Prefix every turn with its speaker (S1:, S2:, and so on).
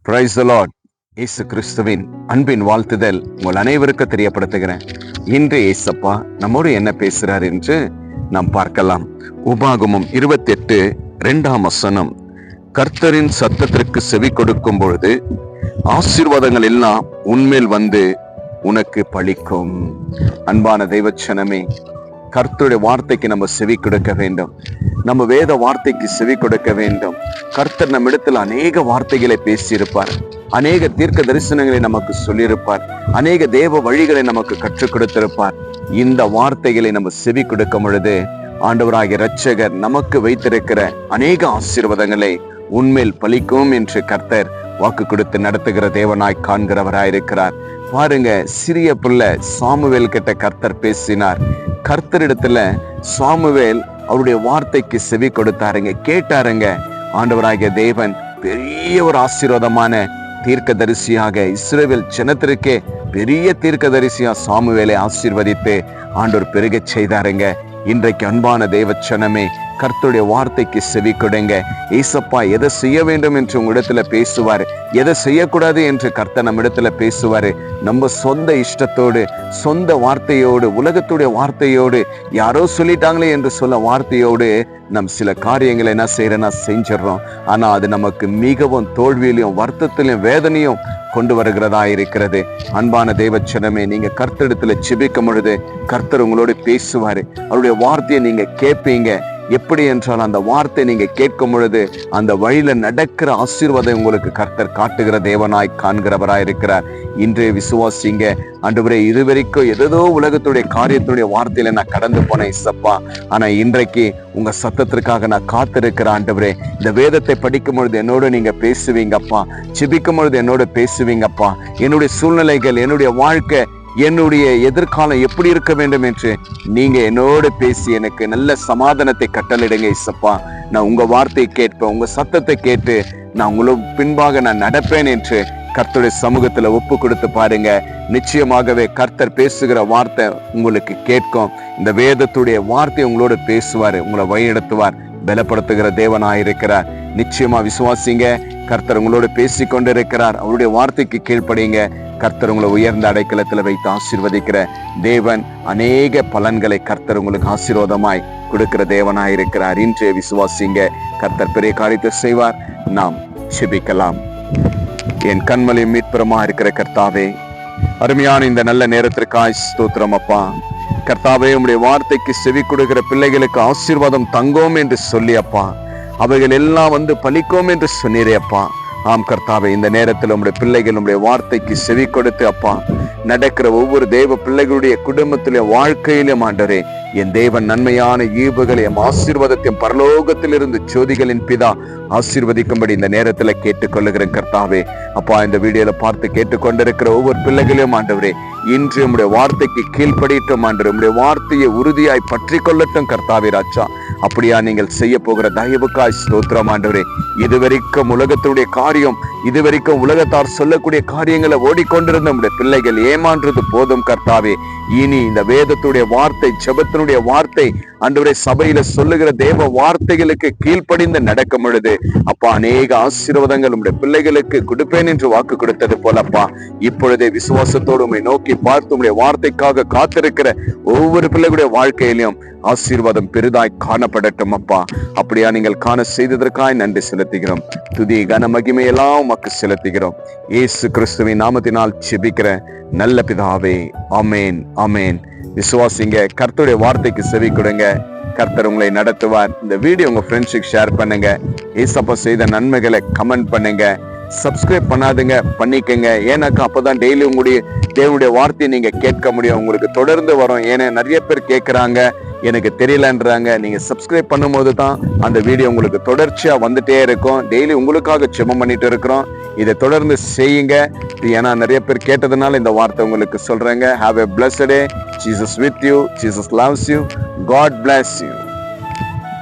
S1: Praise the Lord. இயேசு கிறிஸ்துவின் அன்பின் வாழ்த்துதல் உங்கள் அனைவருக்கும் தெரியப்படுத்துகிறேன். இன்று இயேசப்பா நம்மோடு என்ன பேசுறார் என்று நாம் பார்க்கலாம். உபாகமம் 28:2 கர்த்தரின் சத்தத்திற்கு செவி கொடுக்கும் பொழுது ஆசீர்வாதங்கள் எல்லாம் உன்மேல் வந்து உனக்கு பலிக்கும். அன்பான தெய்வச்சனமே, கர்த்தருடைய வார்த்தைக்கு நம்ம செவி கொடுக்க வேண்டும். நம்ம வேத வார்த்தைக்கு செவி கொடுக்க வேண்டும். கர்த்தர் நம்ம இடத்துல அநேக வார்த்தைகளை பேசியிருப்பார். அநேக தீர்க்க தரிசனங்களை நமக்கு சொல்லியிருப்பார். அநேக தேவ வழிகளை நமக்கு கற்றுக் கொடுத்திருப்பார். இந்த வார்த்தைகளை நம்ம செவி கொடுக்கும் பொழுது ஆண்டவராகிய இரட்சகர் நமக்கு வைத்திருக்கிற அநேக ஆசீர்வாதங்களை உன்மேல் பலிக்கும் என்று கர்த்தர் வாக்கு கொடுத்து நடத்துகிற தேவனாய் காண்கிறவராயிருக்கிறார். பாருங்க, சிறிய பிள்ளை சாமுவேல் கிட்ட கர்த்தர் பேசினார். கர்த்தரிடத்துல சாமுவேல் அவருடைய வார்த்தைக்கு செவி கொடுத்தாருங்க, கேட்டாருங்க. ஆண்டவராகிய தேவன் பெரிய ஒரு ஆசீர்வாதமான தீர்க்கதரிசியாக இஸ்ரவேல் ஜனத்திற்கே பெரிய தீர்க்கதரிசியா சாமுவேலை ஆசீர்வதித்து ஆண்டவர் பெருகச் செய்தாருங்க. இன்றைக்கு அன்பான தேவச்சனமே, கர்த்தருடைய வார்த்தைக்கு செவி கொடுங்க. ஏசப்பா எதை செய்ய வேண்டும் என்று உங்களிடத்துல பேசுவாரு, எதை செய்யக்கூடாது என்று கர்த்தர் நம்ம இடத்துல பேசுவாரு. நம்ம சொந்த இஷ்டத்தோடு, சொந்த வார்த்தையோடு, உலகத்துடைய வார்த்தையோடு, யாரோ சொல்லிட்டாங்களே என்று சொல்ல வார்த்தையோடு நம் சில காரியங்களை என்ன செய்யறோம்னா செஞ்சிடறோம். ஆனா அது நமக்கு மிகவும் தோல்வியிலையும் வருத்தத்திலையும் வேதனையும் கொண்டு வருகிறதா இருக்கிறது. அன்பான தேவச்சனமே, நீங்க கர்த்தரிடத்துல செபிக்கும் பொழுது கர்த்தர் உங்களோடு பேசுவாரு. அவருடைய வார்த்தையை நீங்க கேட்பீங்க. எப்படி என்றால் அந்த வார்த்தை நீங்க கேட்கும் பொழுது அந்த வழியில நடக்கிற ஆசீர்வாதம் உங்களுக்கு கர்த்தர் காட்டுகிற தேவனாய் காண்கிறவராய் இருக்கிறார். இன்றைய விசுவாசிங்க, ஆண்டவரே, இதுவரைக்கும் ஏதோ உலகத்துடைய காரியத்துடைய வார்த்தையில நான் கடந்து போனேன் இசப்பா. ஆனா இன்றைக்கு உங்க சத்தத்திற்காக நான் காத்திருக்கிறேன் ஆண்டவரே. இந்த வேதத்தை படிக்கும் பொழுது என்னோட நீங்க பேசுவீங்கப்பா, செபிக்கும் பொழுது என்னோட பேசுவீங்கப்பா. என்னுடைய சூழ்நிலைகள், என்னுடைய வாழ்க்கை, என்னுடைய எதிர்காலம் எப்படி இருக்க வேண்டும் என்று நீங்க என்னோடு பேசி எனக்கு நல்ல சமாதானத்தை கட்டளையிடுங்க இசப்பா. நான் உங்க வார்த்தையை கேட்பேன், உங்க சத்தத்தை கேட்டு நான் உங்களுக்கு பின்பாக நான் நடப்பேன் என்று கர்த்தருடைய சமூகத்துல ஒப்பு கொடுத்து பாருங்க. நிச்சயமாகவே கர்த்தர் பேசுகிற வார்த்தை உங்களுக்கு கேட்கும். இந்த வேதத்துடைய வார்த்தை உங்களோட பேசுவாரு, உங்களை வழிநடத்துவார், பலப்படுத்துகிற தேவனாயிருக்கிறார். நிச்சயமா விசுவாசிங்க, கர்த்தர் உங்களோட பேசி கொண்டிருக்கிறார். அவருடைய வார்த்தைக்கு கீழ்ப்படிங்க. கர்த்தர் உங்களை உயர்ந்த அடைக்கலத்துல வைத்து ஆசீர்வதிக்கிற தேவன். அநேக பலன்களை கர்த்தர் உங்களுக்கு ஆசீர்வாதமாய் கொடுக்கிற தேவனாயிருக்கிறார். இன்றைய விசுவாசிங்க, கர்த்தர் பெரிய காரியத்தை செய்வார். நாம் செபிக்கலாம். என் கண்மலை மீட்புறமா இருக்கிற கர்த்தாவே, அருமையான இந்த நல்ல நேரத்திற்காய் ஸ்தோத்திரம் அப்பா. கர்த்தாவே, உம்முடைய வார்த்தைக்கு செவி கொடுக்கிற பிள்ளைகளுக்கு ஆசீர்வாதம் தங்கோம் என்று சொல்லி அப்பா, அவைகள் எல்லாம் வந்து பலிக்கும் என்று சொன்னீரே அப்பா. ஆம் கர்த்தாவே, இந்த நேரத்தில் உம்முடைய பிள்ளைகள் உம்முடைய வார்த்தைக்கு செவி கொடுத்து அப்பா நடக்கிற ஒவ்வொரு தேவ பிள்ளைகளுடைய குடும்பத்திலே வாழ்க்கையிலும் ஆண்டவரே, என் தேவன் நன்மையான ஈவுகளையும் ஆசீர்வாதத்தையும் பரலோகத்திலிருந்து ஜோதிகளின் பிதா ஆசீர்வதிக்கும்படி இந்த நேரத்துல கேட்டுக்கொள்ளுகிறேன் கர்த்தாவே. அப்பா, இந்த வீடியோல பார்த்து கேட்டுக்கொண்டிருக்கிற ஒவ்வொரு பிள்ளைகளையும் ஆண்டவரே, இன்று உம்முடைய வார்த்தைக்கு கீழ்ப்படியட்டும் ஆண்டவரே. உம்முடைய வார்த்தையை உறுதியாய் பற்றி கொள்ளட்டும் கர்த்தாவே ராஜா. அப்படியா நீங்கள் செய்ய போகிற தயவுக்காய் ஸ்தோத்திரம் ஆண்டவரே. இதுவரைக்கும் உலகத்துடைய காரியம், இதுவரைக்கும் உலகத்தார் சொல்லக்கூடிய காரியங்களை ஓடிக்கொண்டிருந்த நம்முடைய பிள்ளைகள் ஏமான்றது போதும் கர்த்தாவே. இனி இந்த வேதத்துடைய வார்த்தை, ஜெபத்தினுடைய வார்த்தை ஆண்டவரே, சபையில சொல்லுகிற தேவ வார்த்தைகளுக்கு கீழ்ப்படிந்து நடக்கும் பொழுது அப்பா அநேக ஆசீர்வாதங்கள் உம்முடைய பிள்ளைகளுக்கு கொடுப்பேன் என்று வாக்கு கொடுத்தது போலப்பா, இப்பொழுதே விசுவாசத்தோடு உம்மை நோக்கி பார்த்து உம்முடைய வார்த்தைக்காக காத்திருக்கிற ஒவ்வொரு பிள்ளைகளுடைய வாழ்க்கையிலும் ஆசீர்வாதம் பெரிதாய் காணப்படட்டும் அப்பா. அப்படியா நீங்கள் காண செய்ததற்காய் நன்றி செலுத்துகிறோம். துதி கன மகிமை எல்லாம் உமக்கு செலுத்துகிறோம். இயேசு கிறிஸ்துவின் நாமத்தினால் செபிக்கிற நல்ல பிதாவே, ஆமேன், ஆமேன். விசுவாசிங்க, கர்த்தருடைய வார்த்தைக்கு செவி கொடுங்க. கர்த்தர் உங்களை நடத்துவார். இந்த வீடியோ உங்க ஃப்ரெண்ட்ஸுக்கு ஷேர் பண்ணுங்க. ஏசப்பா செய்த நன்மைகளை கமெண்ட் பண்ணுங்க. சப்ஸ்கிரைப் பண்ணாதுங்க, பண்ணிக்கங்க. ஏன்னாக்கா அப்பதான் டெய்லி உங்களுடைய தேவனுடைய வார்த்தையை நீங்க கேட்க முடியும். உங்களுக்கு தொடர்ந்து வரும். ஏன்னா நிறைய பேர் கேட்கறாங்க, எனக்கு தெரியலன்றாங்க. நீங்க சப்ஸ்கிரைப் பண்ணும்போது தான் அந்த வீடியோ உங்களுக்கு தொடர்ச்சியா வந்துட்டே இருக்கும். டெய்லி உங்களுக்காக ஜெபம் பண்ணிட்டு இருக்கிறோம். இதை தொடர்ந்து செய்யுங்க. ஏன்னா நிறைய பேர் கேட்டதுனால இந்த வார்த்தை உங்களுக்கு சொல்றேங்க. Have a blessed day. Jesus with you. Jesus loves you. God bless you.